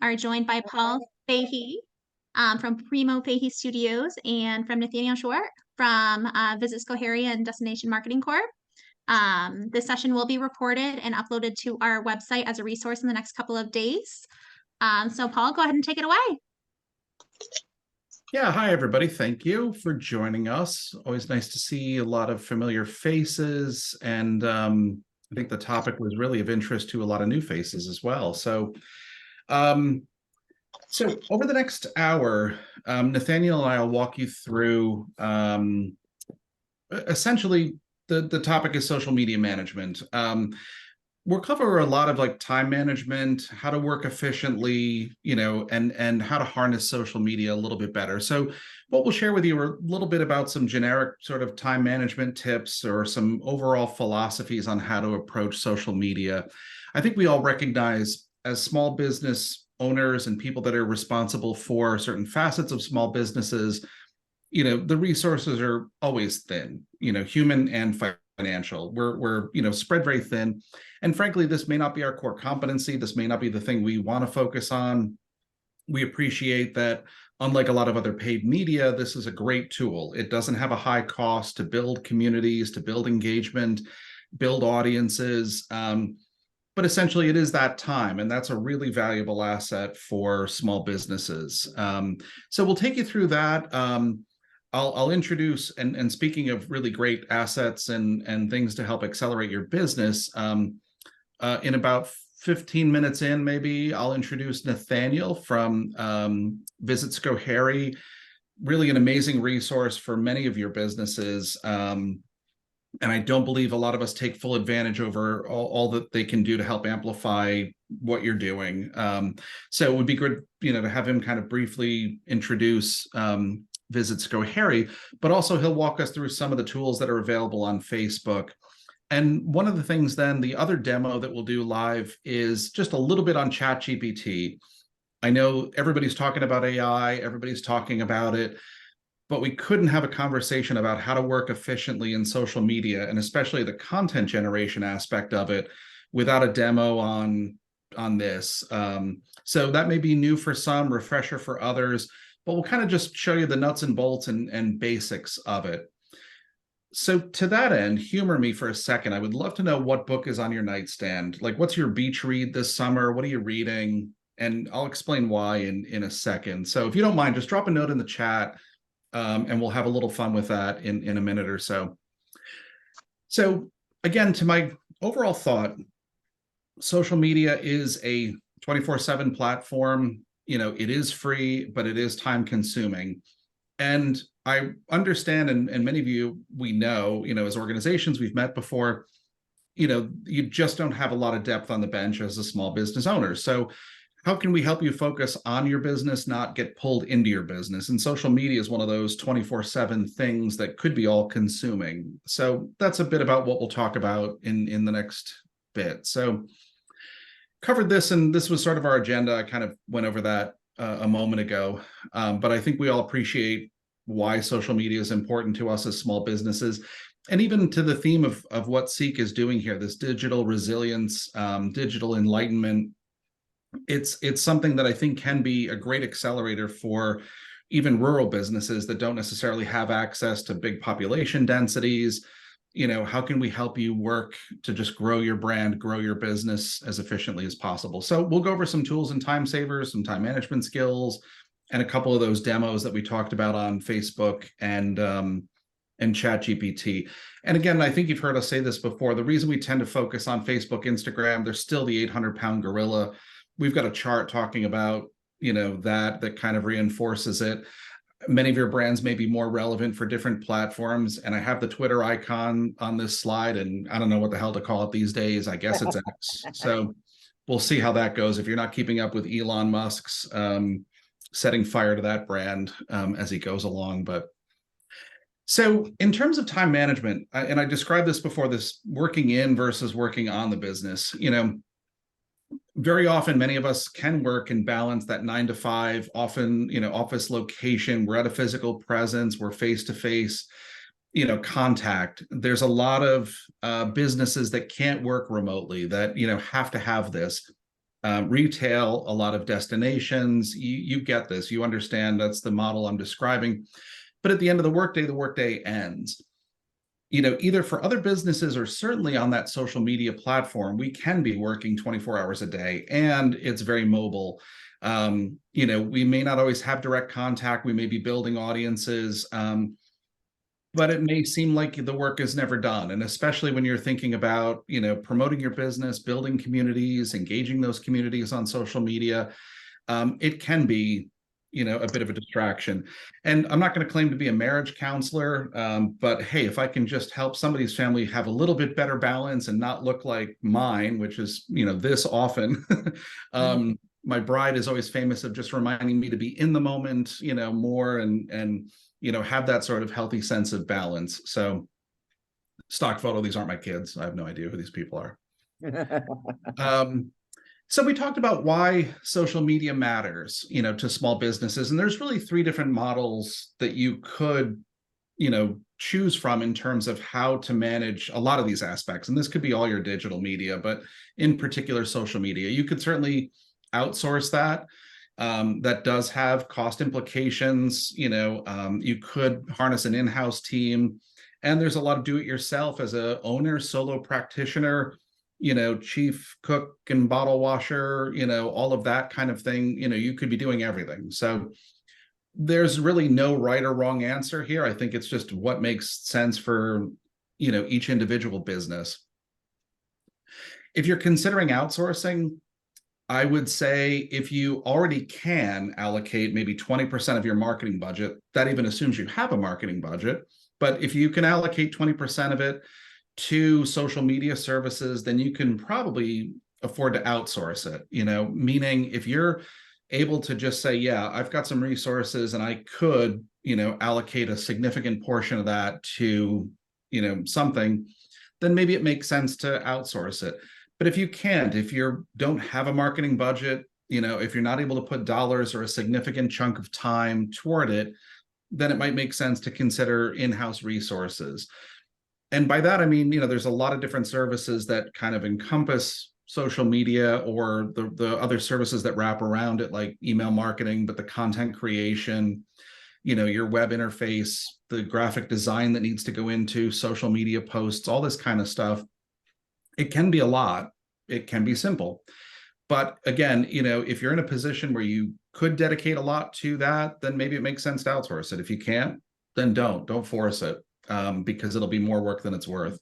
Are joined by Paul Fahey from Primo Fahey Studios and from Nathaniel Short from Visit Schoharie and Destination Marketing Corp. This session will be recorded and uploaded to our website as a resource in the next couple of days. So Paul, go ahead and take it away. Yeah, hi everybody. Thank you for joining us. Always nice to see a lot of familiar faces, and I think the topic was really of interest to a lot of new faces as well. So over the next hour, Nathaniel and I will walk you through essentially the topic is social media management. We'll cover a lot of like time management, how to work efficiently, and how to harness social media a little bit better. So what we'll share with you are a little bit about some generic sort of time management tips or some overall philosophies on how to approach social media. I think we all recognize as small business owners and people that are responsible for certain facets of small businesses, the resources are always thin, human and financial. We're spread very thin. And frankly, this may not be our core competency. This may not be the thing we want to focus on. We appreciate that, unlike a lot of other paid media, this is a great tool. It doesn't have a high cost to build communities, to build engagement, build audiences. But essentially, it is that time, and that's a really valuable asset for small businesses. So we'll take you through that. I'll introduce, and speaking of really great assets and things to help accelerate your business, in about 15 minutes in, maybe, I'll introduce Nathaniel from Visit Schoharie, really an amazing resource for many of your businesses. And I don't believe a lot of us take full advantage over all that they can do to help amplify what you're doing. So it would be good, to have him kind of briefly introduce Visit Schoharie, but also he'll walk us through some of the tools that are available on Facebook. And one of the things then, the other demo that we'll do live is just a little bit on ChatGPT. I know everybody's talking about AI, everybody's talking about it, but we couldn't have a conversation about how to work efficiently in social media, and especially the content generation aspect of it, without a demo on this. So that may be new for some, refresher for others, but we'll kind of just show you the nuts and bolts and basics of it. So to that end, humor me for a second. I would love to know what book is on your nightstand. Like, what's your beach read this summer? What are you reading? And I'll explain why in a second. So if you don't mind, just drop a note in the chat, and we'll have a little fun with that in a minute or so. So again, to my overall thought, social media is a 24/7 platform. It is free, but it is time consuming. And I understand, and many of you, we know, as organizations we've met before, you just don't have a lot of depth on the bench as a small business owner. So how can we help you focus on your business, not get pulled into your business? And social media is one of those 24/7 things that could be all consuming. So that's a bit about what we'll talk about in the next bit. So covered this, and this was sort of our agenda. I kind of went over that a moment ago, but I think we all appreciate why social media is important to us as small businesses, and even to the theme of what Seek is doing here, this digital resilience, digital enlightenment. It's something that I think can be a great accelerator for even rural businesses that don't necessarily have access to big population densities. How can we help you work to just grow your brand, grow your business as efficiently as possible? So we'll go over some tools and time savers, some time management skills, and a couple of those demos that we talked about on Facebook and ChatGPT. And again, I think you've heard us say this before. The reason we tend to focus on Facebook, Instagram, there's still the 800-pound gorilla. We've got a chart talking about, that kind of reinforces it. Many of your brands may be more relevant for different platforms. And I have the Twitter icon on this slide, and I don't know what the hell to call it these days. I guess it's X. So we'll see how that goes. If you're not keeping up with Elon Musk's setting fire to that brand as he goes along. But so in terms of time management, and I described this before, this working in versus working on the business, very often many of us can work and balance that 9 to 5, often, office location. We're at a physical presence, we're face to face, contact. There's a lot of businesses that can't work remotely, that, have to have this. retail, a lot of destinations. You get this. You understand that's the model I'm describing. But at the end of the workday ends. Either for other businesses or certainly on that social media platform, we can be working 24 hours a day, and it's very mobile. We may not always have direct contact. We may be building audiences, but it may seem like the work is never done. And especially when you're thinking about, promoting your business, building communities, engaging those communities on social media, it can be, a bit of a distraction. And I'm not going to claim to be a marriage counselor, but hey, if I can just help somebody's family have a little bit better balance and not look like mine, which is, this often, my bride is always famous of just reminding me to be in the moment, more and have that sort of healthy sense of balance. So stock photo, these aren't my kids. I have no idea who these people are. So we talked about why social media matters, to small businesses. And there's really 3 different models that you could, choose from in terms of how to manage a lot of these aspects. And this could be all your digital media, but in particular, social media. You could certainly outsource that. That does have cost implications. You could harness an in-house team. And there's a lot of do-it-yourself as a owner, solo practitioner, chief cook and bottle washer, all of that kind of thing. You could be doing everything. So there's really no right or wrong answer here. I think it's just what makes sense for, each individual business. If you're considering outsourcing, I would say if you already can allocate maybe 20% of your marketing budget, that even assumes you have a marketing budget. But if you can allocate 20% of it to social media services, then you can probably afford to outsource it, meaning if you're able to just say, yeah, I've got some resources and I could, allocate a significant portion of that to, something, then maybe it makes sense to outsource it. But if you can't, if you don't have a marketing budget, if you're not able to put dollars or a significant chunk of time toward it, then it might make sense to consider in-house resources. And by that, I mean, there's a lot of different services that kind of encompass social media or the other services that wrap around it, like email marketing, but the content creation, your web interface, the graphic design that needs to go into social media posts, all this kind of stuff. It can be a lot. It can be simple. But again, if you're in a position where you could dedicate a lot to that, then maybe it makes sense to outsource it. If you can't, then don't force it. Because it'll be more work than it's worth.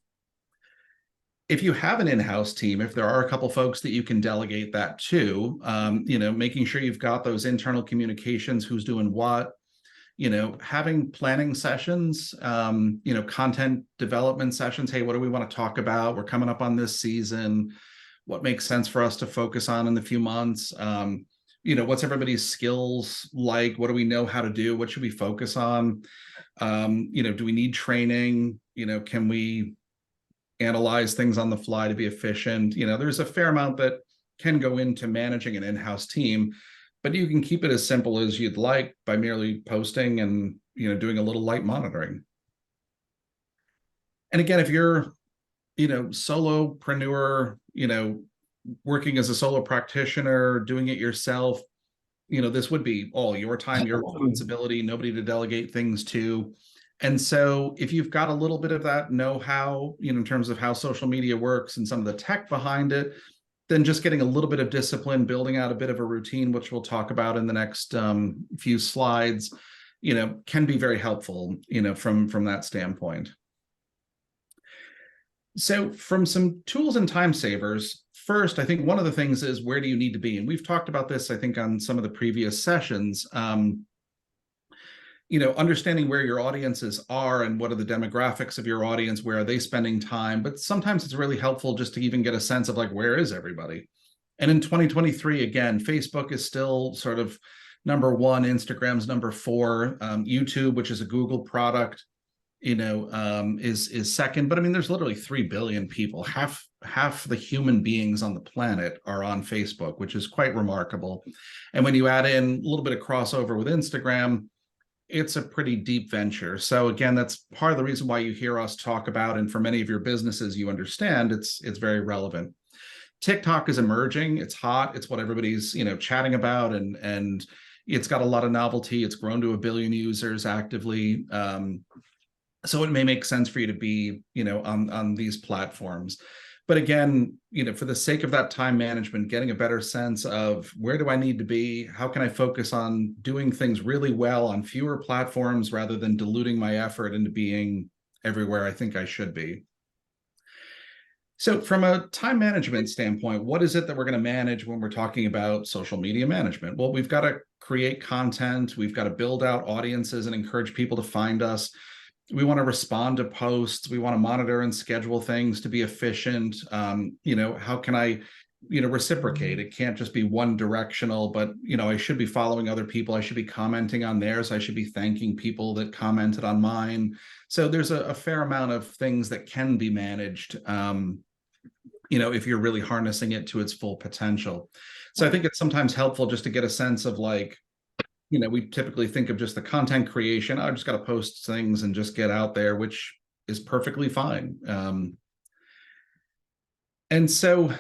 If you have an in-house team, if there are a couple folks that you can delegate that to, making sure you've got those internal communications, who's doing what, having planning sessions, content development sessions. Hey, what do we want to talk about? We're coming up on this season. What makes sense for us to focus on in the few months? What's everybody's skills like? What do we know how to do? What should we focus on? Do we need training? Can we analyze things on the fly to be efficient? There's a fair amount that can go into managing an in-house team, but you can keep it as simple as you'd like by merely posting and, doing a little light monitoring. And again, if you're, solopreneur, working as a solo practitioner, doing it yourself, this would be all your time, your responsibility, nobody to delegate things to. And so if you've got a little bit of that know-how, in terms of how social media works and some of the tech behind it, then just getting a little bit of discipline, building out a bit of a routine, which we'll talk about in the next few slides, can be very helpful, from that standpoint. So from some tools and time savers, first, I think one of the things is, where do you need to be? And we've talked about this, I think, on some of the previous sessions. Understanding where your audiences are and what are the demographics of your audience, where are they spending time? But sometimes it's really helpful just to even get a sense of like, where is everybody? And in 2023, again, Facebook is still sort of number 1, Instagram's number 4, YouTube, which is a Google product, is second. But I mean, there's literally 3 billion people. Half the human beings on the planet are on Facebook, which is quite remarkable. And when you add in a little bit of crossover with Instagram, it's a pretty deep venture. So again, that's part of the reason why you hear us talk about, and for many of your businesses, you understand it's very relevant. TikTok is emerging. It's hot. It's what everybody's, chatting about, and it's got a lot of novelty. It's grown to 1 billion users actively. So it may make sense for you to be, on these platforms. But again, for the sake of that time management, getting a better sense of where do I need to be? How can I focus on doing things really well on fewer platforms rather than diluting my effort into being everywhere I think I should be? So from a time management standpoint, what is it that we're going to manage when we're talking about social media management? Well, we've got to create content. We've got to build out audiences and encourage people to find us. We want to respond to posts. We want to monitor and schedule things to be efficient. How can I, reciprocate? It can't just be one directional, but, I should be following other people. I should be commenting on theirs. I should be thanking people that commented on mine. So there's a fair amount of things that can be managed, if you're really harnessing it to its full potential. So I think it's sometimes helpful just to get a sense of we typically think of just the content creation. I just got to post things and just get out there, which is perfectly fine. And so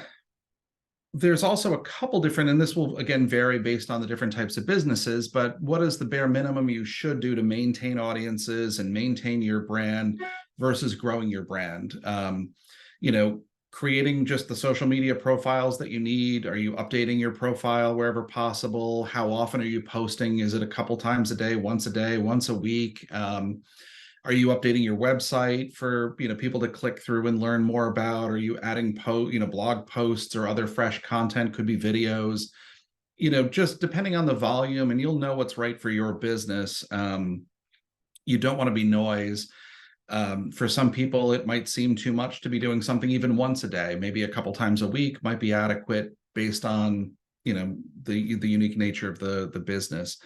there's also a couple different, and this will again vary based on the different types of businesses, but what is the bare minimum you should do to maintain audiences and maintain your brand versus growing your brand? Creating just the social media profiles that you need. Are you updating your profile wherever possible? How often are you posting? Is it a couple times a day, once a week? Are you updating your website for people to click through and learn more about? Are you adding blog posts or other fresh content? Could be videos. Just depending on the volume, and you'll know what's right for your business. You don't want to be noise. For some people, it might seem too much to be doing something even once a day. Maybe a couple times a week might be adequate based on the unique nature of the business.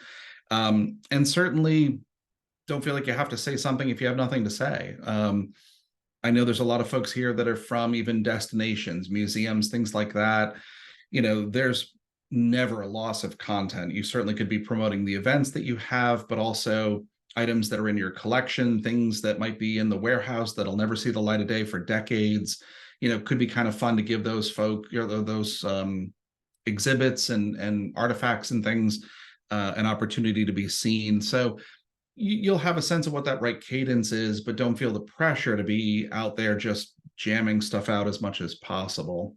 And certainly don't feel like you have to say something if you have nothing to say. I know there's a lot of folks here that are from even destinations, museums, things like that. There's never a loss of content. You certainly could be promoting the events that you have, but also items that are in your collection, things that might be in the warehouse that'll never see the light of day for decades. Could be kind of fun to give those folk, those exhibits and artifacts and things an opportunity to be seen. So you'll have a sense of what that right cadence is, but don't feel the pressure to be out there just jamming stuff out as much as possible.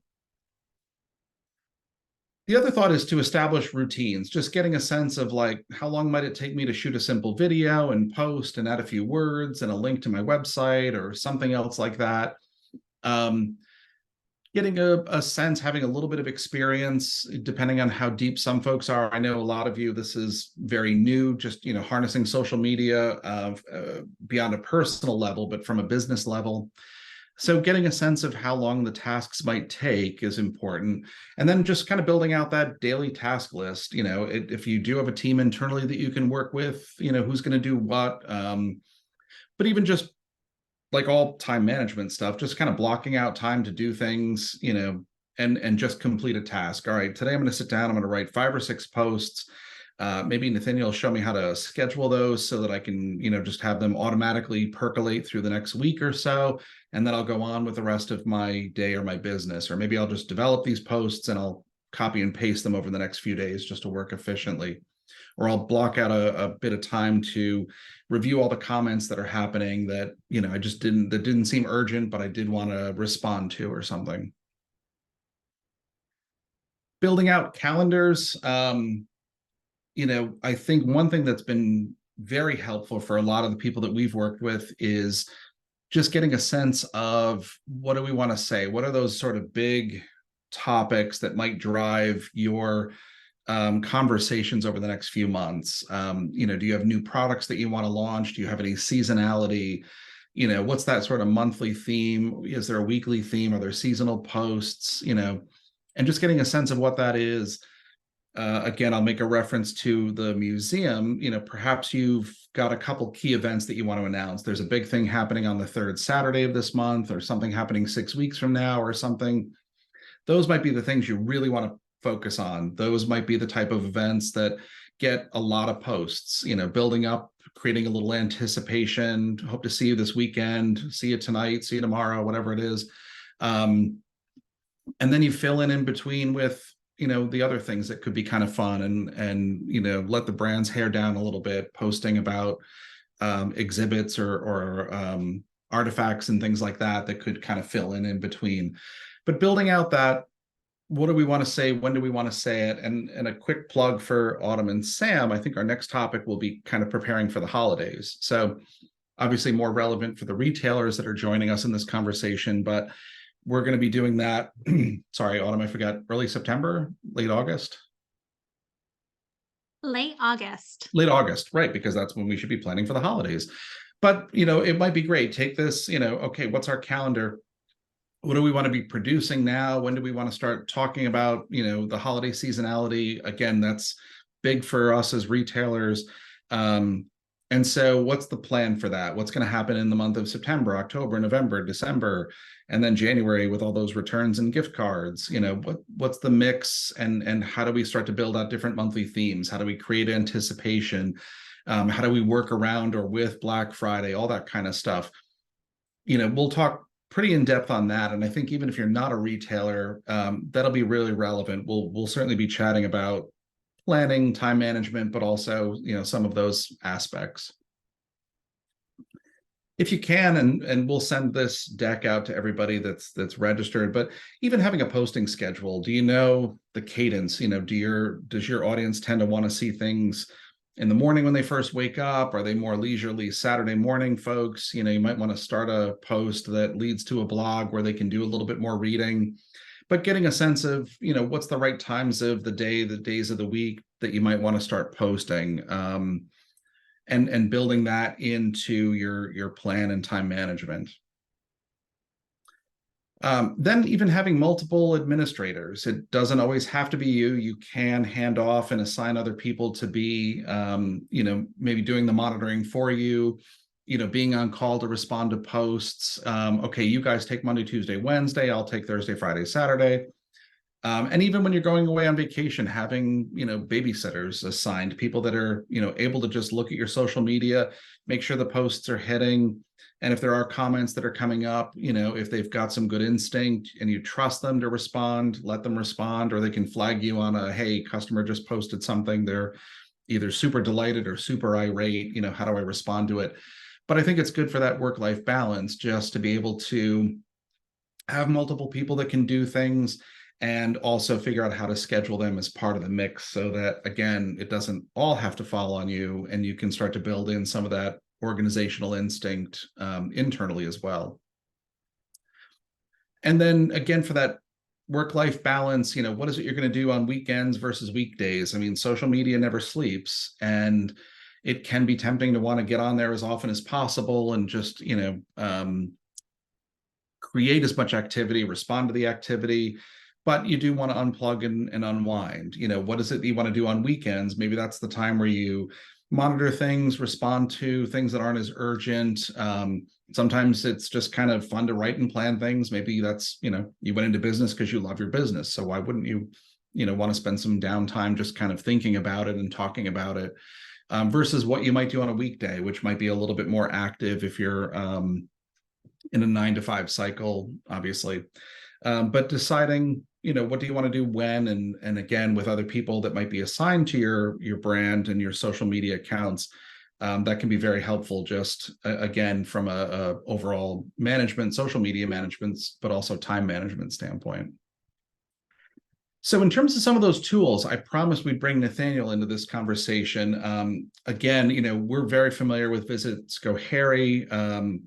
The other thought is to establish routines, just getting a sense of how long might it take me to shoot a simple video and post and add a few words and a link to my website or something else like that. Getting a sense, having a little bit of experience, depending on how deep some folks are. I know a lot of you, this is very new, just, harnessing social media beyond a personal level, but from a business level. So getting a sense of how long the tasks might take is important. And then just kind of building out that daily task list. If you do have a team internally that you can work with, who's going to do what. But even just like all time management stuff, just kind of blocking out time to do things, and just complete a task. All right, today I'm going to sit down, I'm going to write 5 or 6 posts. Maybe Nathaniel will show me how to schedule those so that I can, just have them automatically percolate through the next week or so. And then I'll go on with the rest of my day or my business. Or maybe I'll just develop these posts and I'll copy and paste them over the next few days just to work efficiently. Or I'll block out a bit of time to review all the comments that are happening that, that didn't seem urgent, but I did want to respond to or something. Building out calendars. I think one thing that's been very helpful for a lot of the people that we've worked with is just getting a sense of what do we want to say? What are those sort of big topics that might drive your conversations over the next few months? Do you have new products that you want to launch? Do you have any seasonality? What's that sort of monthly theme? Is there a weekly theme? Are there seasonal posts? And just getting a sense of what that is. Again, I'll make a reference to the museum. Perhaps you've got a couple key events that you want to announce. There's a big thing happening on the 3rd Saturday of this month, or something happening 6 weeks from now, or something. Those might be the things you really want to focus on. Those might be the type of events that get a lot of posts, building up, creating a little anticipation. Hope to see you this weekend, see you tonight, see you tomorrow, whatever it is. And then you fill in between with, you know, the other things that could be kind of fun, and you know, let the brand's hair down a little bit, posting about exhibits or artifacts and things like that that could kind of fill in between. But building out that, what do we want to say? When do we want to say it? And a quick plug for Autumn and Sam. I think our next topic will be kind of preparing for the holidays. So obviously more relevant for the retailers that are joining us in this conversation, but we're going to be doing that. Sorry, Autumn, I forgot. Early September, late August. Late August. Late August, right? Because that's when we should be planning for the holidays. But you know, it might be great. Take this, you know, okay, what's our calendar? What do we want to be producing now? When do we want to start talking about, you know, the holiday seasonality? Again, that's big for us as retailers. And so what's the plan for that? What's going to happen in the month of September, October, November, December, and then January with all those returns and gift cards? You know, what's the mix, and how do we start to build out different monthly themes? How do we create anticipation? How do we work around or with Black Friday, all that kind of stuff? You know, we'll talk pretty in depth on that. And I think even if you're not a retailer, that'll be really relevant. We'll certainly be chatting about planning, time management, but also, you know, some of those aspects. If you can, and we'll send this deck out to everybody that's registered, but even having a posting schedule, do you know the cadence? You know, does your audience tend to want to see things in the morning when they first wake up? Are they more leisurely Saturday morning folks? You know, you might want to start a post that leads to a blog where they can do a little bit more reading, but getting a sense of, you know, what's the right times of the day, the days of the week that you might want to start posting, and building that into your plan and time management. Then even having multiple administrators, it doesn't always have to be you. You can hand off and assign other people to be, you know, maybe doing the monitoring for you, you know, being on call to respond to posts. Okay, you guys take Monday, Tuesday, Wednesday. I'll take Thursday, Friday, Saturday. And even when you're going away on vacation, having, you know, babysitters assigned, people that are, you know, able to just look at your social media, make sure the posts are hitting. And if there are comments that are coming up, you know, if they've got some good instinct and you trust them to respond, let them respond, or they can flag you on a, hey, customer just posted something. They're either super delighted or super irate. You know, how do I respond to it? But I think it's good for that work-life balance, just to be able to have multiple people that can do things, and also figure out how to schedule them as part of the mix, so that, again, it doesn't all have to fall on you, and you can start to build in some of that organizational instinct internally as well. And then again, for that work-life balance, you know, what is it you're going to do on weekends versus weekdays? I mean, social media never sleeps, and it can be tempting to want to get on there as often as possible and just, you know, create as much activity, respond to the activity, but you do want to unplug and unwind. You know, what is it that you want to do on weekends? Maybe that's the time where you monitor things, respond to things that aren't as urgent. Sometimes it's just kind of fun to write and plan things. Maybe that's, you know, you went into business because you love your business. So why wouldn't you, you know, want to spend some downtime just kind of thinking about it and talking about it, versus what you might do on a weekday, which might be a little bit more active if you're in a 9-to-5 cycle, obviously. But deciding, you know, what do you want to do when, and again, with other people that might be assigned to your brand and your social media accounts, that can be very helpful, just again, from a overall management, social media management, but also time management standpoint. So in terms of some of those tools, I promised we'd bring Nathaniel into this conversation. Again, you know, we're very familiar with Visit Schoharie.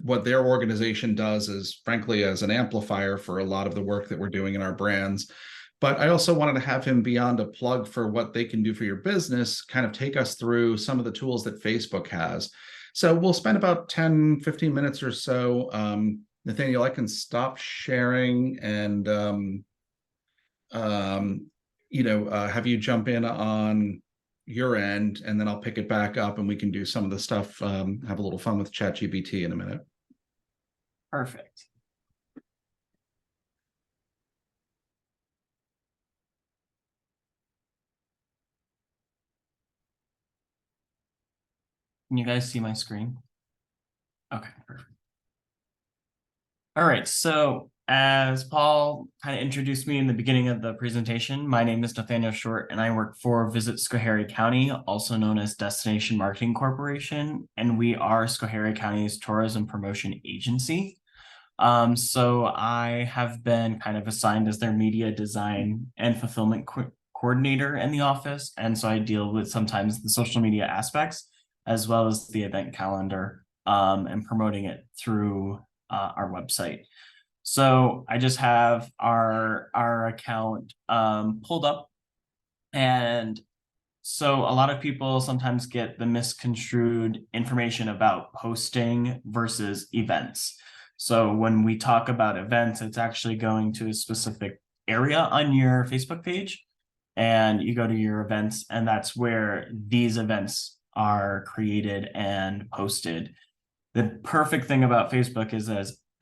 What their organization does is, frankly, as an amplifier for a lot of the work that we're doing in our brands. But I also wanted to have him, beyond a plug for what they can do for your business, kind of take us through some of the tools that Facebook has. So we'll spend about 10, 15 minutes or so. Nathaniel, I can stop sharing and, you know, have you jump in on your end, and then I'll pick it back up and we can do some of the stuff, have a little fun with ChatGPT in a minute. Perfect. Can you guys see my screen? Okay, perfect. All right, so as Paul kind of introduced me in the beginning of the presentation, my name is Nathaniel Short and I work for Visit Schoharie County, also known as Destination Marketing Corporation, and we are Schoharie County's tourism promotion agency. So I have been kind of assigned as their media design and fulfillment coordinator in the office, and so I deal with sometimes the social media aspects as well as the event calendar and promoting it through our website. So I just have our account pulled up, and so a lot of people sometimes get the misconstrued information about posting versus events. So when we talk about events, it's actually going to a specific area on your Facebook page, and you go to your events, and that's where these events are created and posted. The perfect thing about Facebook is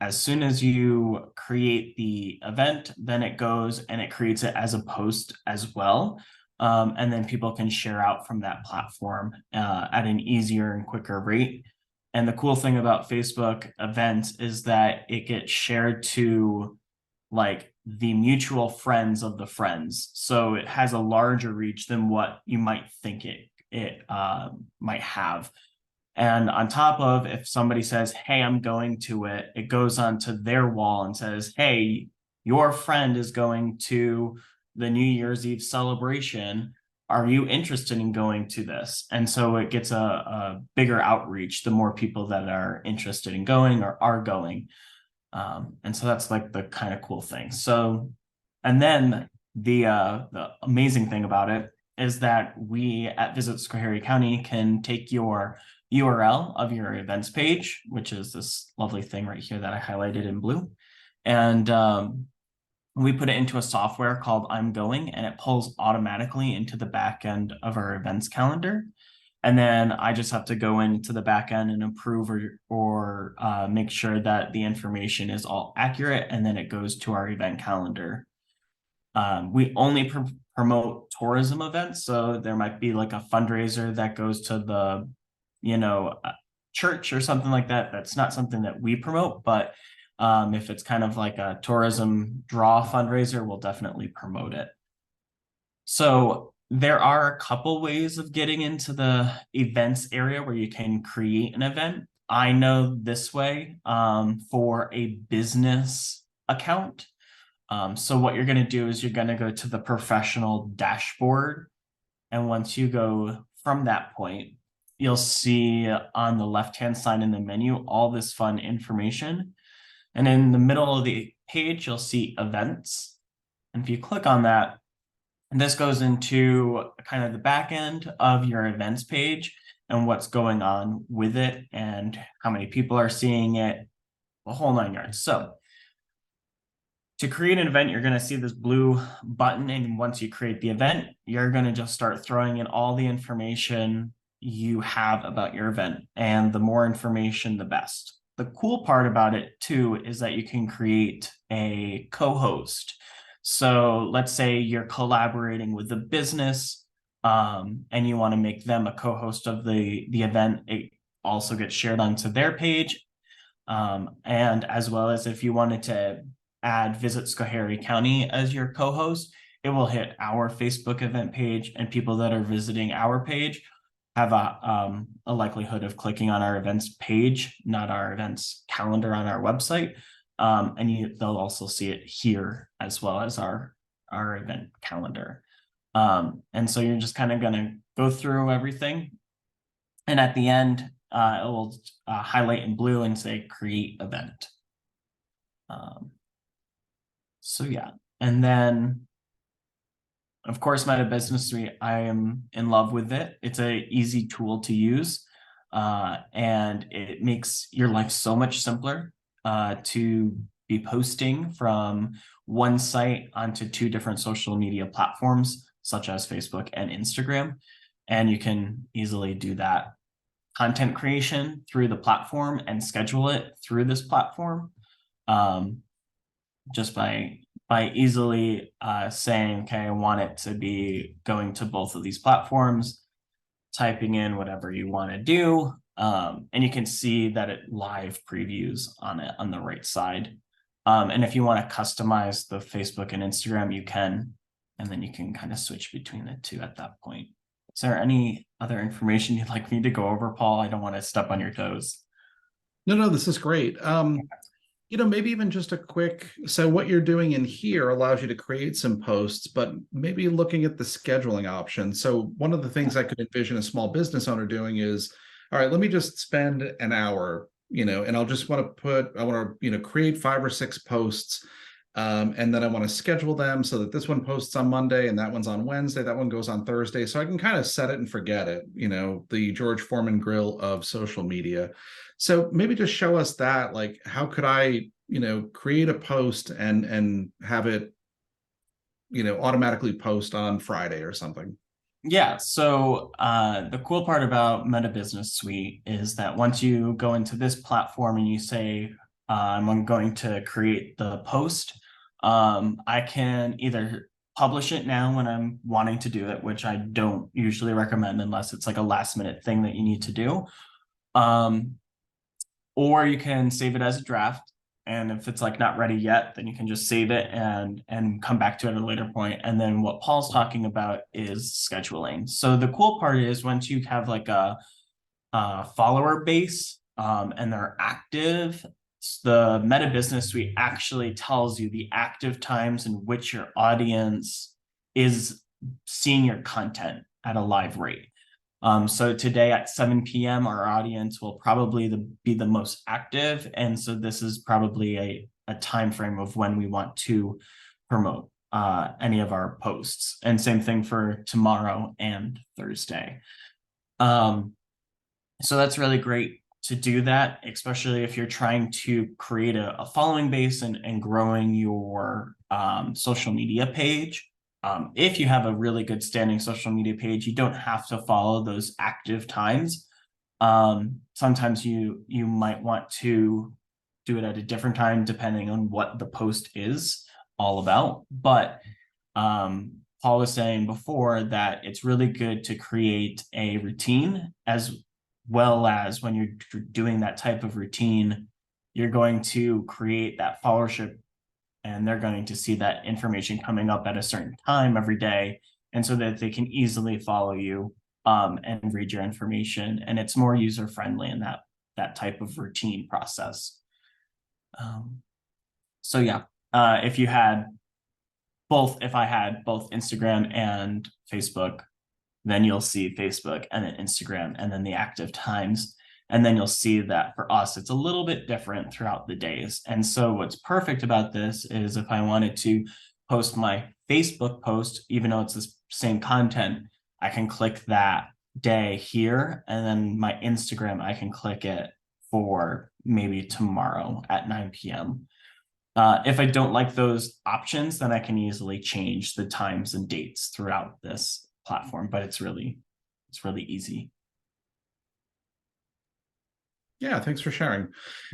as soon as you create the event, then it goes and it creates it as a post as well. And then people can share out from that platform at an easier and quicker rate. And the cool thing about Facebook events is that it gets shared to like the mutual friends of the friends. So it has a larger reach than what you might think it might have. And on top of, if somebody says, hey, I'm going to it, it goes onto their wall and says, hey, your friend is going to the New Year's Eve celebration. Are you interested in going to this? And so it gets a bigger outreach the more people that are interested in going or are going. And so that's like the kind of cool thing. So, and then the amazing thing about it is that we at Visit Schoharie County can take your URL of your events page, which is this lovely thing right here that I highlighted in blue. And we put it into a software called I'm Going, and it pulls automatically into the back end of our events calendar. And then I just have to go into the back end and approve or make sure that the information is all accurate, and then it goes to our event calendar. We only promote tourism events, so there might be like a fundraiser that goes to the church or something like that. That's not something that we promote, but if it's kind of like a tourism draw fundraiser, we'll definitely promote it. So there are a couple ways of getting into the events area where you can create an event. I know this way for a business account. So what you're going to do is you're going to go to the professional dashboard. And once you go from that point, you'll see on the left-hand side in the menu all this fun information. And in the middle of the page, you'll see events. And if you click on that, this goes into kind of the back end of your events page and what's going on with it and how many people are seeing it, the whole 9 yards. So to create an event, you're going to see this blue button. And once you create the event, you're going to just start throwing in all the information you have about your event. And the more information, the best. The cool part about it too is that you can create a co-host. So let's say you're collaborating with a business and you want to make them a co-host of the event. It also gets shared onto their page. And as well as if you wanted to add Visit Schoharie County as your co-host, it will hit our Facebook event page, and people that are visiting our page have a likelihood of clicking on our events page, not our events calendar on our website. And they'll also see it here as well as our event calendar. And so you're just kind of going to go through everything. And at the end, it will highlight in blue and say create event. So yeah, and then of course, Meta Business Suite, I am in love with it. It's an easy tool to use, and it makes your life so much simpler to be posting from one site onto 2 different social media platforms, such as Facebook and Instagram. And you can easily do that content creation through the platform and schedule it through this platform just by easily saying, okay, I want it to be going to both of these platforms, typing in whatever you want to do. And you can see that it live previews on it on the right side. And if you want to customize the Facebook and Instagram, you can, and then you can kind of switch between the two at that point. Is there any other information you'd like me to go over, Paul? I don't want to step on your toes. No, this is great. Maybe even just a quick, so what you're doing in here allows you to create some posts, but maybe looking at the scheduling option. So one of the things I could envision a small business owner doing is, all right, let me just spend an hour, and I'll just want to create 5 or 6 posts. And then I want to schedule them so that this one posts on Monday and that one's on Wednesday, that one goes on Thursday. So I can kind of set it and forget it, the George Foreman grill of social media. So maybe just show us that, like, how could I, create a post and have it, automatically post on Friday or something. Yeah, so the cool part about Meta Business Suite is that once you go into this platform and you say, I'm going to create the post, I can either publish it now when I'm wanting to do it, which I don't usually recommend unless it's like a last minute thing that you need to do. Or you can save it as a draft. And if it's like not ready yet, then you can just save it and come back to it at a later point. And then what Paul's talking about is scheduling. So the cool part is once you have like a follower base and they're active, the Meta Business Suite actually tells you the active times in which your audience is seeing your content at a live rate. So today at 7 p.m., our audience will probably be the most active. And so this is probably a time frame of when we want to promote any of our posts. And same thing for tomorrow and Thursday. So that's really great to do that, especially if you're trying to create a following base and growing your social media page. If you have a really good standing social media page, you don't have to follow those active times. Sometimes you might want to do it at a different time depending on what the post is all about. But Paul was saying before that it's really good to create a routine, as well as when you're doing that type of routine, you're going to create that followership and they're going to see that information coming up at a certain time every day. And so that they can easily follow you and read your information. And it's more user-friendly in that type of routine process. So yeah, if I had both Instagram and Facebook, then you'll see Facebook and then Instagram and then the active times. And then you'll see that for us, it's a little bit different throughout the days. And so what's perfect about this is if I wanted to post my Facebook post, even though it's the same content, I can click that day here. And then my Instagram, I can click it for maybe tomorrow at 9 p.m. If I don't like those options, then I can easily change the times and dates throughout this platform, but it's really easy. Yeah, thanks for sharing.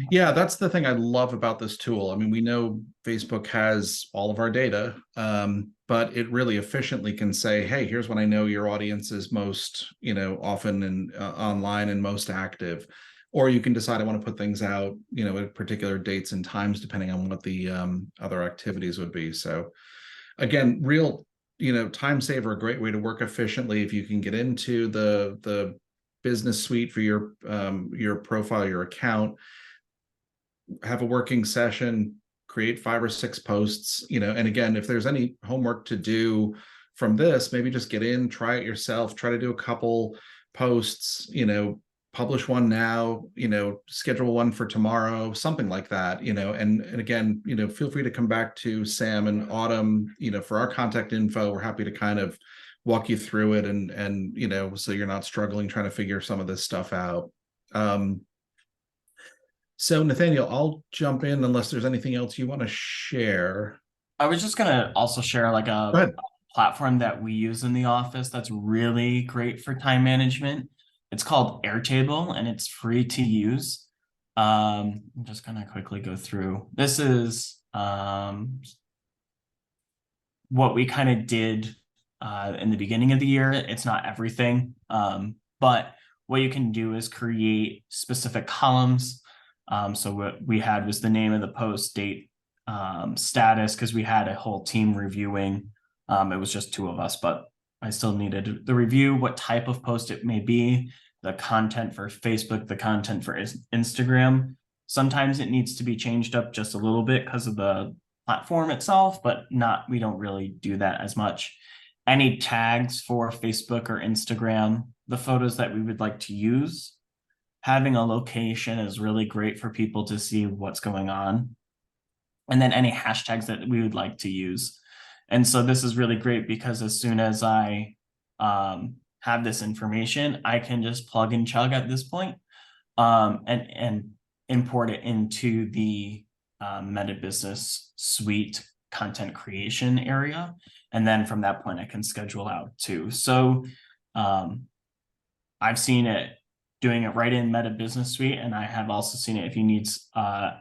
Yeah, that's the thing I love about this tool. I mean, we know Facebook has all of our data, but it really efficiently can say, hey, here's when I know your audience is most, often and online and most active. Or you can decide I want to put things out, at particular dates and times, depending on what the other activities would be. So again, real, time saver, a great way to work efficiently if you can get into the business suite for your profile, your account, have a working session, create 5 or 6 posts, and again, if there's any homework to do from this, maybe just get in, try it yourself, try to do a couple posts, publish one now, schedule one for tomorrow, something like that, and again, feel free to come back to Sam and Autumn, for our contact info. We're happy to kind of walk you through it and so you're not struggling trying to figure some of this stuff out. So Nathaniel, I'll jump in unless there's anything else you want to share. I was just gonna also share like a platform that we use in the office that's really great for time management. It's called Airtable and it's free to use. I'm just gonna quickly go through. This is what we kind of did in the beginning of the year. It's not everything, but what you can do is create specific columns. So what we had was the name of the post, date, status because we had a whole team reviewing. It was just two of us, but I still needed the review, what type of post it may be, the content for Facebook, the content for Instagram. Sometimes it needs to be changed up just a little bit because of the platform itself, but we don't really do that as much. Any tags for Facebook or Instagram, the photos that we would like to use, having a location is really great for people to see what's going on. And then any hashtags that we would like to use. And so this is really great because as soon as I have this information, I can just plug and chug at this point, and import it into the Meta Business Suite content creation area. And then from that point, I can schedule out too. So I've seen it doing it right in Meta Business Suite. And I have also seen it if you need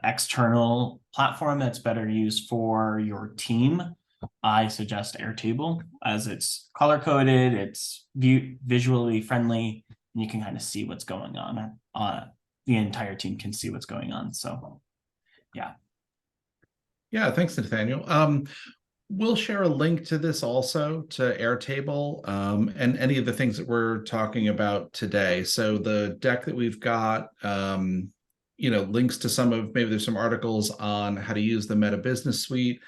external platform that's better used for your team. I suggest Airtable, as it's color coded, it's visually friendly, and you can kind of see what's going on. The entire team can see what's going on. So yeah. Yeah, thanks, Nathaniel. We'll share a link to this also, to Airtable, and any of the things that we're talking about today. So the deck that we've got, links to maybe there's some articles on how to use the Meta Business Suite,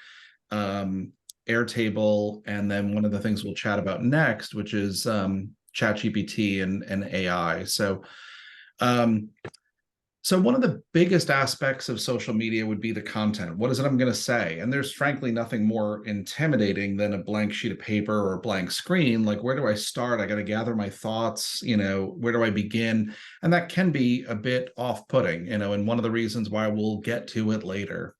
Airtable, and then one of the things we'll chat about next, which is ChatGPT and AI. So one of the biggest aspects of social media would be the content. What is it I'm going to say? And there's frankly nothing more intimidating than a blank sheet of paper or a blank screen. Like, where do I start? I got to gather my thoughts, where do I begin? And that can be a bit off-putting, and one of the reasons why we'll get to it later,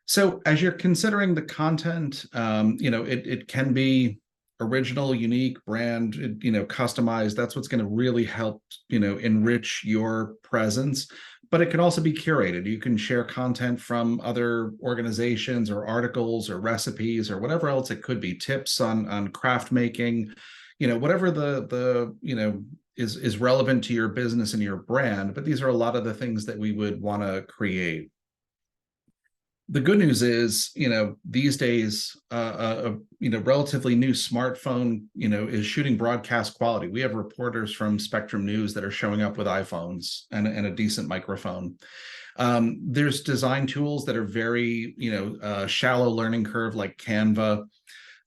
So as you're considering the content, it can be original, unique, brand, customized. That's what's going to really help, enrich your presence. But it can also be curated. You can share content from other organizations or articles or recipes or whatever else it could be, tips on craft making, whatever the is relevant to your business and your brand. But these are a lot of the things that we would want to create. The good news is, these days, relatively new smartphone, is shooting broadcast quality. We have reporters from Spectrum News that are showing up with iPhones and a decent microphone. There's design tools that are very, shallow learning curve, like Canva.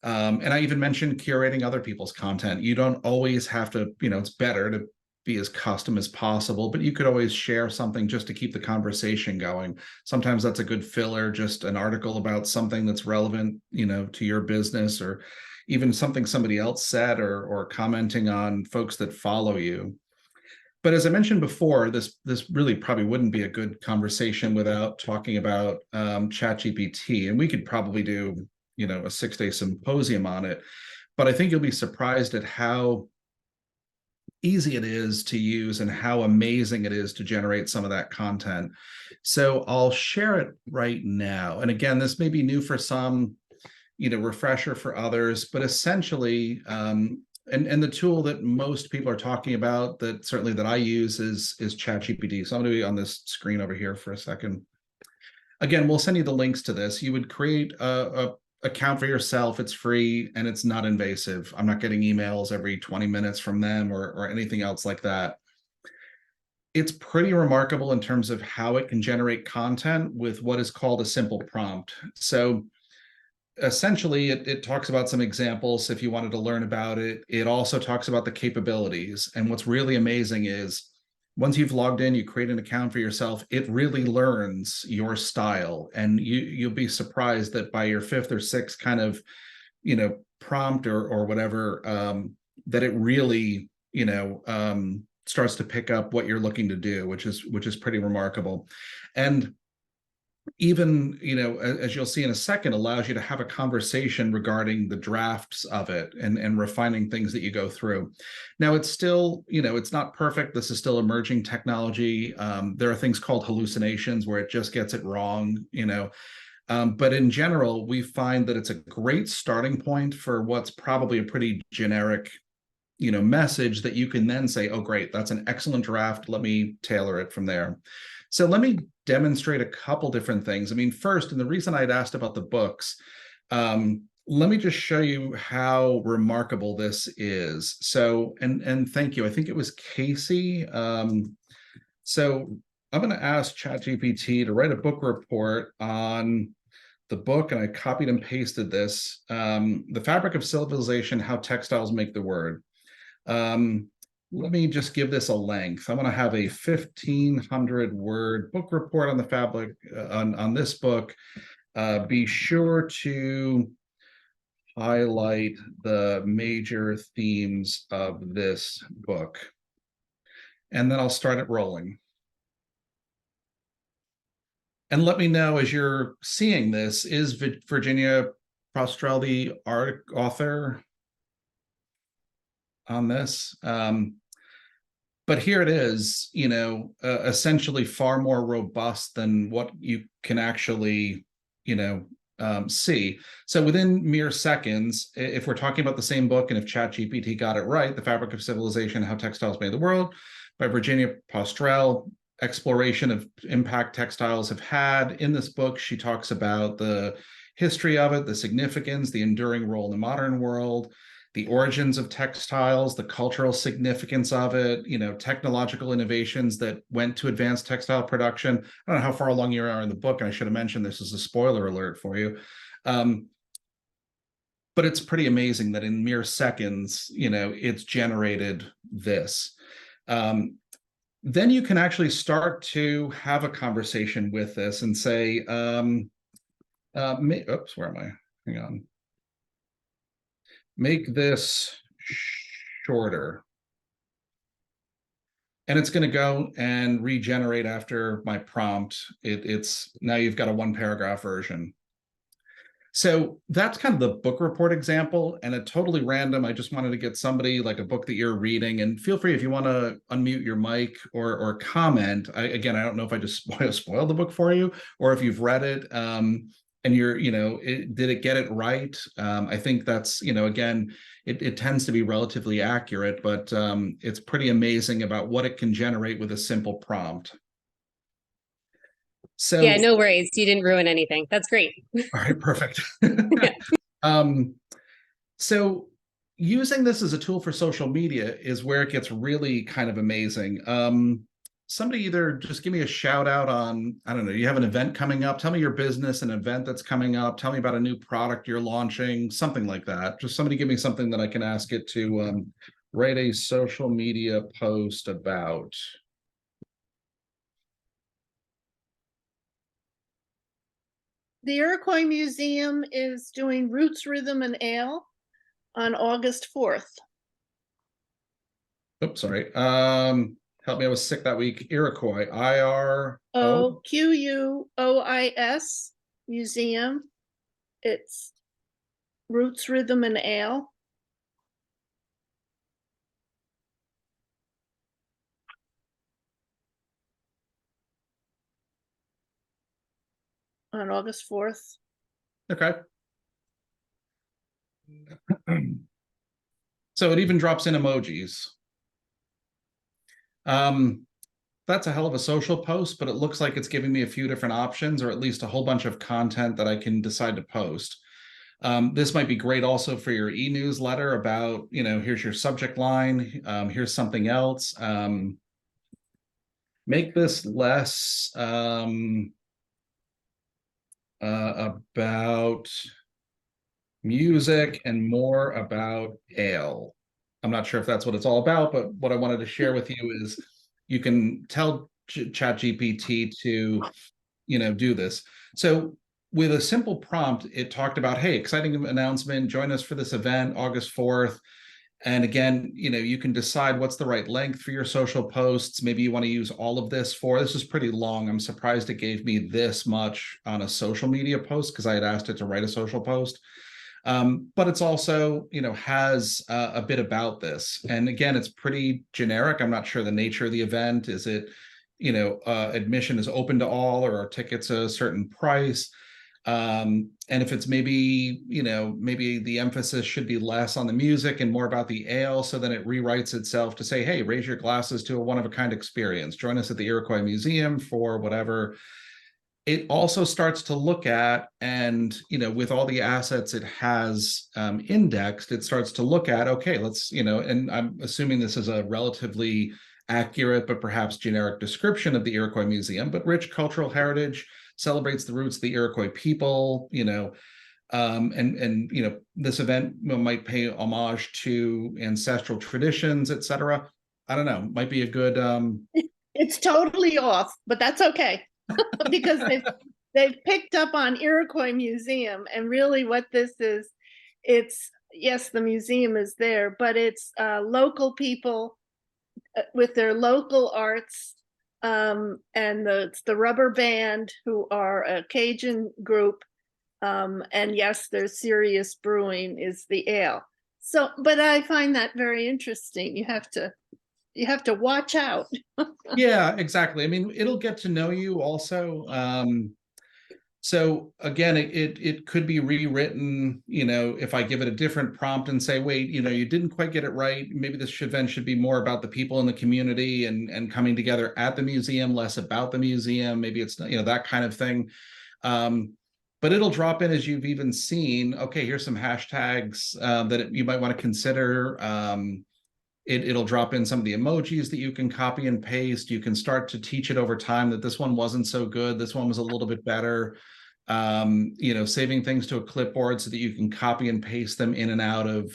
And I even mentioned curating other people's content. You don't always have to, it's better to be as custom as possible, but you could always share something just to keep the conversation going. Sometimes that's a good filler, just an article about something that's relevant, to your business, or even something somebody else said, or commenting on folks that follow you. But as I mentioned before, this really probably wouldn't be a good conversation without talking about ChatGPT, and we could probably do, a 6-day symposium on it. But I think you'll be surprised at how easy it is to use and how amazing it is to generate some of that content. So I'll share it right now. And again, this may be new for some, refresher for others, but essentially, and the tool that most people are talking about, that I use, is ChatGPT. So I'm going to be on this screen over here for a second. Again, we'll send you the links to this. You would create a account for yourself. It's free and it's not invasive. I'm not getting emails every 20 minutes from them or anything else like that. It's pretty remarkable in terms of how it can generate content with what is called a simple prompt. So essentially, it talks about some examples if you wanted to learn about it. It also talks about the capabilities. And what's really amazing is, once you've logged in, you create an account for yourself, it really learns your style. And you'll be surprised that by your 5th or 6th kind of, prompt or whatever, that it really, starts to pick up what you're looking to do, which is pretty remarkable. And even, as you'll see in a second, allows you to have a conversation regarding the drafts of it and refining things that you go through. Now, it's still, it's not perfect. This is still emerging technology. There are things called hallucinations where it just gets it wrong, but in general, we find that it's a great starting point for what's probably a pretty generic, message that you can then say, oh, great, that's an excellent draft. Let me tailor it from there. So let me demonstrate a couple different things. I mean, first, and the reason I'd asked about the books, let me just show you how remarkable this is. So, and thank you. I think it was Casey. So I'm going to ask ChatGPT to write a book report on the book, and I copied and pasted this, The Fabric of Civilization, How Textiles Make the World. Let me just give this a length. I want to have a 1,500 word book report on the fabric on this book. Be sure to highlight the major themes of this book. And then I'll start it rolling. And let me know as you're seeing this, is Virginia Postrel the author on this? But here it is, you know, essentially far more robust than what you can actually, you know, see. So within mere seconds, if we're talking about the same book, and if ChatGPT got it right, The Fabric of Civilization, How Textiles Made the World by Virginia Postrel, exploration of impact textiles have had. In this book, she talks about the history of it, the significance, the enduring role in the modern world, the origins of textiles, the cultural significance of it, you know, technological innovations that went to advance textile production. I don't know how far along you are in the book, and I should have mentioned this as a spoiler alert for you. But it's pretty amazing that in mere seconds, you know, it's generated this. Then you can actually start to have a conversation with this and say, oops, where am I? Hang on. Make this shorter. And it's going to go and regenerate after my prompt. It's now you've got a 1-paragraph version. So that's kind of the book report example, and a totally random. I just wanted to get somebody like a book that you're reading, and feel free if you want to unmute your mic or comment. Again, I don't know if I just spoiled the book for you or if you've read it. And you're, you know, did it get it right? I think that's, you know, again, it tends to be relatively accurate, but it's pretty amazing about what it can generate with a simple prompt. So yeah, no worries. You didn't ruin anything. That's great. All right, perfect. So using this as a tool for social media is where it gets really kind of amazing. Somebody either just give me a shout out on, I don't know, you have an event coming up, tell me your business, an event that's coming up, tell me about a new product you're launching, something like that. Just somebody give me something that I can ask it to write a social media post about. The Iroquois Museum is doing Roots, Rhythm, and Ale on August 4th. Oops, sorry. Help me, I was sick that week. Iroquois, IROQUOIS Museum. It's Roots, Rhythm, and Ale. On August 4th. Okay. So it even drops in emojis. That's a hell of a social post, but it looks like it's giving me a few different options, or at least a whole bunch of content that I can decide to post. This might be great also for your e-newsletter about, you know, here's your subject line, here's something else. Make this less about music and more about ale. I'm not sure if that's what it's all about, but what I wanted to share with you is you can tell ChatGPT to, you know, do this. So with a simple prompt, it talked about, hey, exciting announcement, join us for this event, August 4th. And again, you know, you can decide what's the right length for your social posts. Maybe you want to use all of this this is pretty long. I'm surprised it gave me this much on a social media post because I had asked it to write a social post. But it's also, you know, has a bit about this. And again, it's pretty generic. I'm not sure the nature of the event. Is it, you know, admission is open to all, or are tickets a certain price? And if it's maybe, maybe the emphasis should be less on the music and more about the ale, so then it rewrites itself to say, hey, raise your glasses to a one-of-a-kind experience. Join us at the Iroquois Museum for whatever. It also starts to look at, and with all the assets it has indexed, it starts to look at, okay, let's, and I'm assuming this is a relatively accurate but perhaps generic description of the Iroquois Museum, but rich cultural heritage, celebrates the roots of the Iroquois people, and this event might pay homage to ancestral traditions, etc. I don't know, might be a good It's totally off, but that's okay. Because they've picked up on Iroquois Museum, and really what this is, it's, yes, the museum is there, but it's local people with their local arts, and it's the Rubber Band, who are a Cajun group, and yes, their Serious Brewing is the ale. So, but I find that very interesting. You have to watch out. Yeah, exactly. I mean, it'll get to know you also. So again, it could be rewritten, if I give it a different prompt and say, wait, you didn't quite get it right. Maybe this event should be more about the people in the community and coming together at the museum, less about the museum. Maybe it's, that kind of thing. But it'll drop in, as you've even seen, okay, here's some hashtags that you might want to consider. It'll drop in some of the emojis that you can copy and paste. You can start to teach it over time that this one wasn't so good, this one was a little bit better. Saving things to a clipboard so that you can copy and paste them in and out of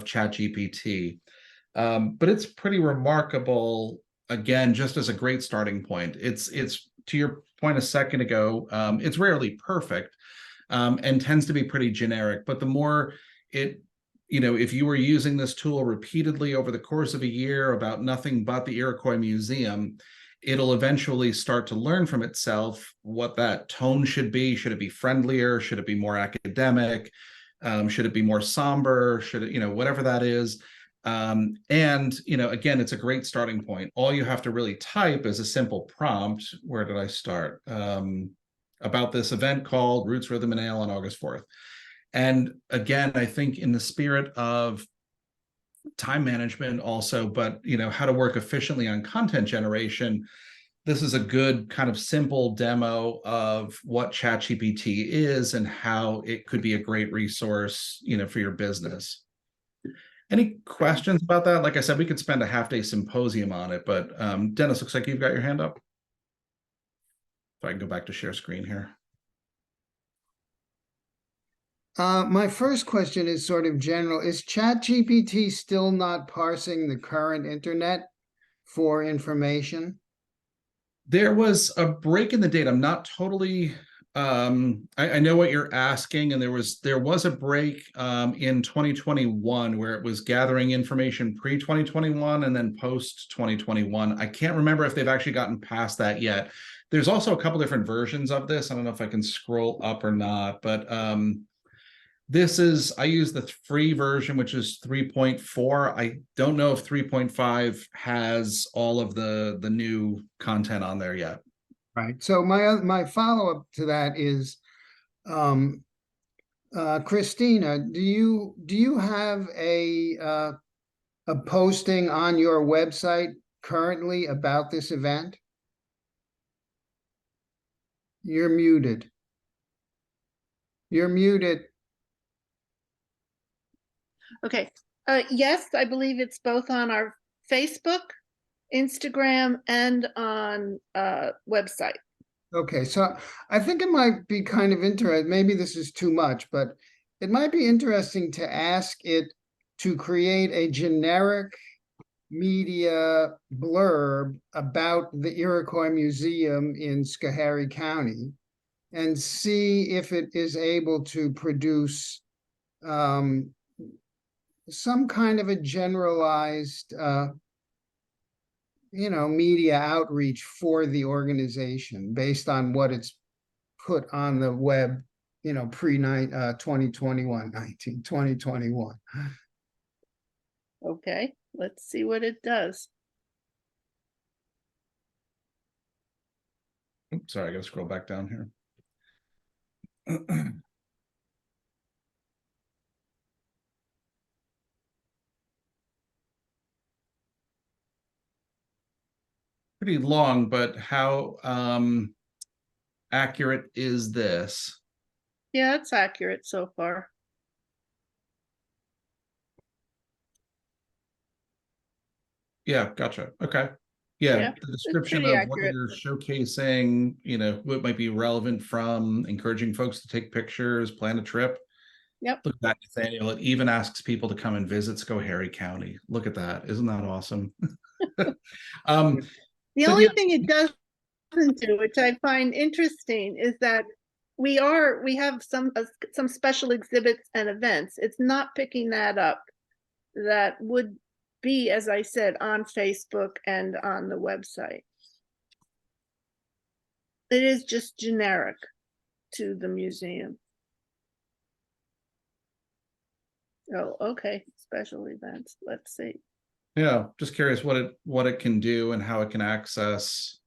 ChatGPT. But it's pretty remarkable, again, just as a great starting point. It's to your point a second ago, it's rarely perfect, and tends to be pretty generic. But the more if you were using this tool repeatedly over the course of a year about nothing but the Iroquois Museum, it'll eventually start to learn from itself what that tone should be. Should it be friendlier? Should it be more academic? Should it be more somber? Should it, whatever that is. And, again, it's a great starting point. All you have to really type is a simple prompt. Where did I start? About this event called Roots, Rhythm, and Ale on August 4th. And again, I think in the spirit of time management also, but how to work efficiently on content generation, this is a good kind of simple demo of what ChatGPT is and how it could be a great resource, for your business. Any questions about that? Like I said, we could spend a half-day symposium on it, but Dennis, looks like you've got your hand up. If I can go back to share screen here. My first question is sort of general. Is ChatGPT still not parsing the current internet for information? There was a break in the data. I'm not totally I know what you're asking, and there was a break in 2021 where it was gathering information pre-2021 and then post-2021. I can't remember if they've actually gotten past that yet. There's also a couple different versions of this. I don't know if I can scroll up or not, but I use the free version, which is 3.4. I don't know if 3.5 has all of the new content on there yet. Right. So my follow-up to that is, Christina, do you have a posting on your website currently about this event? You're muted. You're muted. Okay. Yes, I believe it's both on our Facebook, Instagram, and on website. Okay, so I think it might be kind of interesting. Maybe this is too much, but it might be interesting to ask it to create a generic media blurb about the Iroquois Museum in Schoharie County and see if it is able to produce some kind of a generalized media outreach for the organization based on what it's put on the web, pre-2021. Okay, let's see what it does. Oops, sorry, I gotta scroll back down here. Pretty long, but how accurate is this? Yeah, it's accurate so far. Yeah, gotcha. Okay. Yeah, Yeah, the description pretty of what accurate. you're showcasing, what might be relevant from, encouraging folks to take pictures, plan a trip. Yep. Look at that, Nathaniel. It even asks people to come and visit Schoharie County. Look at that. Isn't that awesome? Um, The but only yeah, thing it doesn't do, which I find interesting, is that we have some special exhibits and events. It's not picking that up. That would be, as I said, on Facebook and on the website. It is just generic to the museum. Oh, okay, special events. Let's see. yeah, just curious what it can do and how it can access.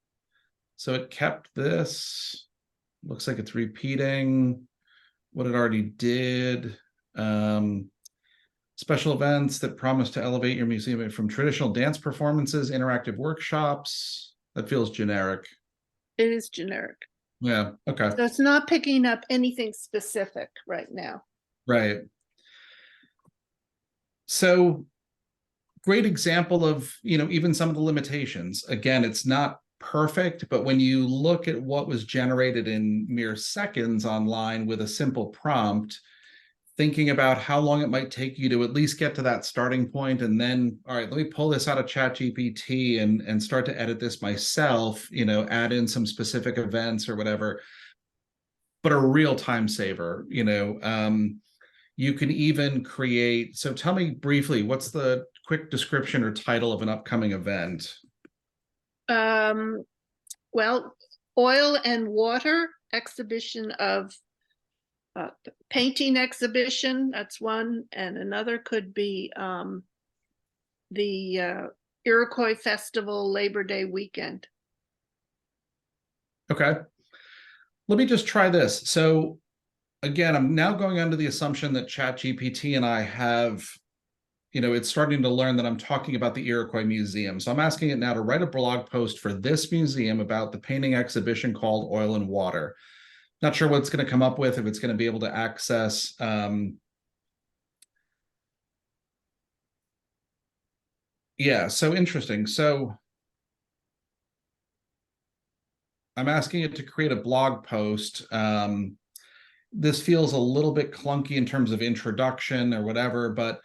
So it kept this. Looks like it's repeating what it already did. Special events that promise to elevate your museum from traditional dance performances, interactive workshops. That feels generic. It is generic. Yeah, okay. So it's not picking up anything specific right now. Right. So great example of, even some of the limitations. Again, it's not perfect, but when you look at what was generated in mere seconds online with a simple prompt, thinking about how long it might take you to at least get to that starting point, and then, all right, let me pull this out of ChatGPT and start to edit this myself, add in some specific events or whatever, but a real time saver. You can even create, so tell me briefly, what's the quick description or title of an upcoming event? Well, oil and water exhibition of painting exhibition, that's one, and another could be the Iroquois Festival Labor Day weekend. Okay. Let me just try this. So again, I'm now going under the assumption that ChatGPT and I have, it's starting to learn that I'm talking about the Iroquois Museum. So I'm asking it now to write a blog post for this museum about the painting exhibition called Oil and Water. Not sure what it's going to come up with, if it's going to be able to access yeah, so interesting. So I'm asking it to create a blog post. This feels a little bit clunky in terms of introduction or whatever, but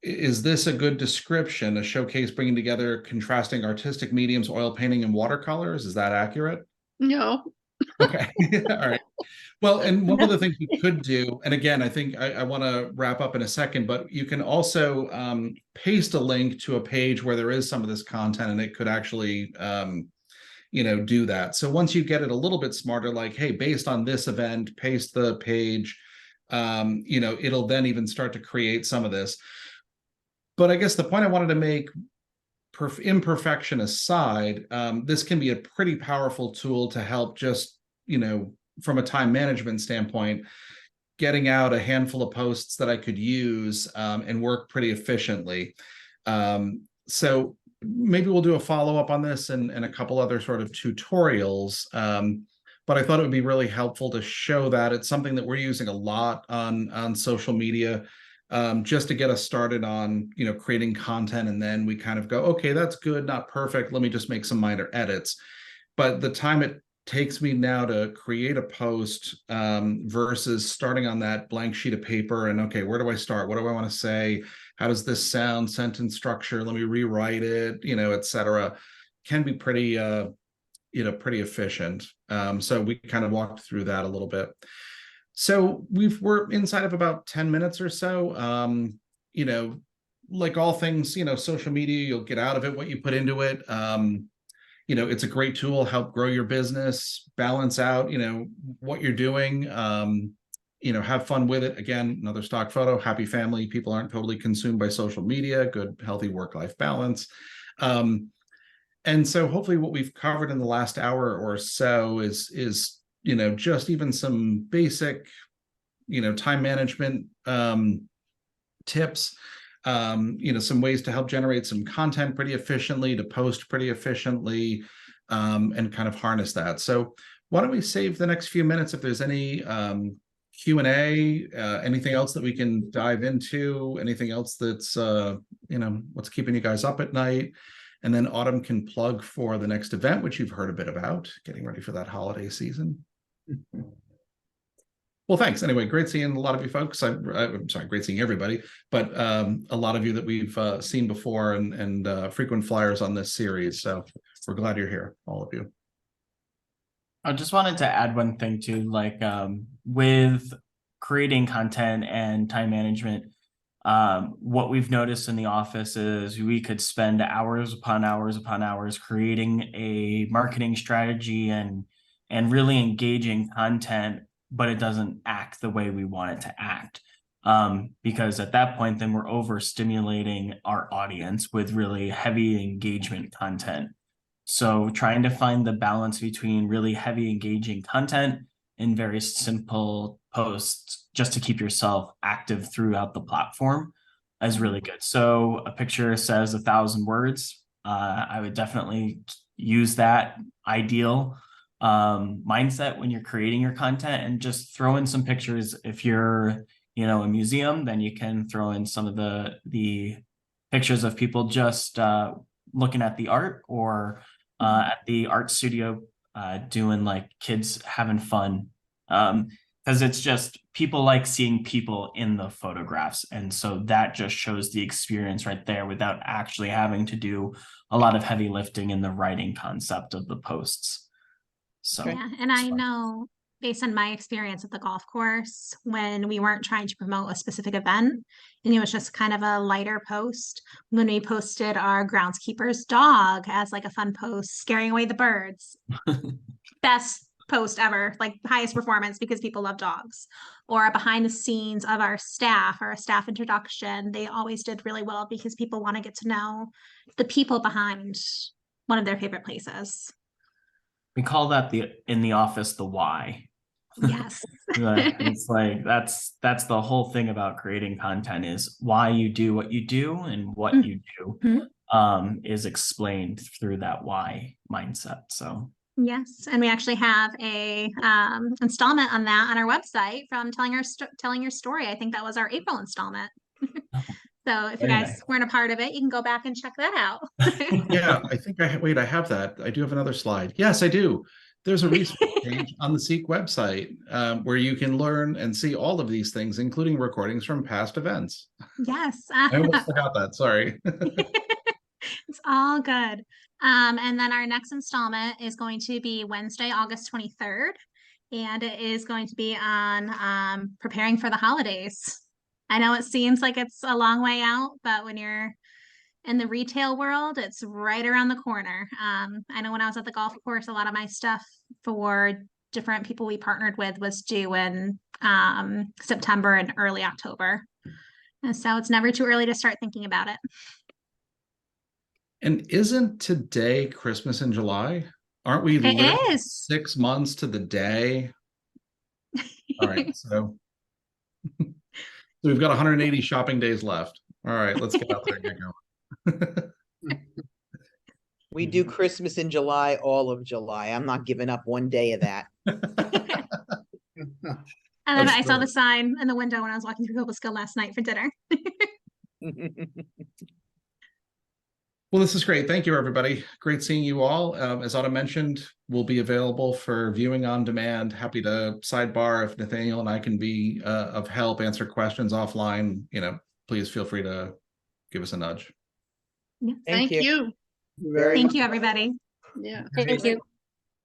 is this a good description? A showcase bringing together contrasting artistic mediums, oil painting and watercolors? Is that accurate? No. Okay. All right. Well, and one of the things you could do, and again, I think I want to wrap up in a second, but you can also paste a link to a page where there is some of this content, and it could actually do that. So once you get it a little bit smarter, like, hey, based on this event, paste the page, it'll then even start to create some of this. But I guess the point I wanted to make, imperfection aside, this can be a pretty powerful tool to help just, from a time management standpoint, getting out a handful of posts that I could use and work pretty efficiently. So maybe we'll do a follow-up on this and a couple other sort of tutorials. But I thought it would be really helpful to show that it's something that we're using a lot on social media, just to get us started on, creating content. And then we kind of go, okay, that's good, not perfect. Let me just make some minor edits. But the time it takes me now to create a post versus starting on that blank sheet of paper and, okay, where do I start? What do I want to say? How does this sound? Sentence structure? Let me rewrite it, et cetera, can be pretty, pretty efficient. So we kind of walked through that a little bit. So we're inside of about 10 minutes or so. Like all things, social media, you'll get out of it what you put into it. It's a great tool, help grow your business, balance out, what you're doing, have fun with it. Again, another stock photo, happy family. People aren't totally consumed by social media, good, healthy work-life balance. And so hopefully what we've covered in the last hour or so is just even some basic time management tips, some ways to help generate some content pretty efficiently, to post pretty efficiently, and kind of harness that. So why don't we save the next few minutes if there's any Q&A, anything else that we can dive into, anything else that's what's keeping you guys up at night. And then Autumn can plug for the next event, which you've heard a bit about, getting ready for that holiday season. Well, thanks. Anyway, great seeing a lot of you folks. I'm sorry, great seeing everybody, but a lot of you that we've seen before and frequent flyers on this series. So we're glad you're here, all of you. I just wanted to add one thing too, like with creating content and time management, what we've noticed in the office is we could spend hours upon hours upon hours creating a marketing strategy and really engaging content, but it doesn't act the way we want it to act. Because at that point, then we're overstimulating our audience with really heavy engagement content. So trying to find the balance between really heavy engaging content and very simple posts just to keep yourself active throughout the platform is really good. So a picture says 1,000 words. I would definitely use that ideal mindset when you're creating your content, and just throw in some pictures. If you're a museum, then you can throw in some of the pictures of people just looking at the art, or at the art studio doing like kids having fun, because it's just people like seeing people in the photographs, and so that just shows the experience right there without actually having to do a lot of heavy lifting in the writing concept of the posts. So Yeah, and I know based on my experience at the golf course, when we weren't trying to promote a specific event and it was just kind of a lighter post, when we posted our groundskeeper's dog as like a fun post, scaring away the birds, best post ever, like highest performance because people love dogs, or a behind the scenes of our staff or a staff introduction, they always did really well because people want to get to know the people behind one of their favorite places. we call that in the office the why. Yes. It's like that's the whole thing about creating content, is why you do what you do, and what you do is explained through that why mindset. So yes, and we actually have a installment on that on our website from telling your story. I think that was our April installment. So if you guys weren't a part of it, you can go back and check that out. Yeah, I think I have that. I do have another slide. Yes, I do. There's a resource page on the Seek website where you can learn and see all of these things, including recordings from past events. Yes. I almost forgot that. Sorry. It's all good. And then our next installment is going to be Wednesday, August 23rd. And it is going to be on preparing for the holidays. I know it seems like it's a long way out, but when you're in the retail world, it's right around the corner. I know when I was at the golf course, a lot of my stuff for different people we partnered with was due in September and early October. And so it's never too early to start thinking about it. And isn't today Christmas in July? Aren't we It is 6 months to the day? All right, so we've got 180 shopping days left. All right, let's get out there and get going. We do Christmas in July, all of July. I'm not giving up one day of that. And then I saw the sign in the window when I was walking through Hoboken last night for dinner. Well, this is great. Thank you, everybody. Great seeing you all. As Autumn mentioned, we'll be available for viewing on demand. Happy to sidebar if Nathaniel and I can be of help, answer questions offline. Please feel free to give us a nudge. Thank you. Very Thank much. you, everybody. Yeah. Thank you.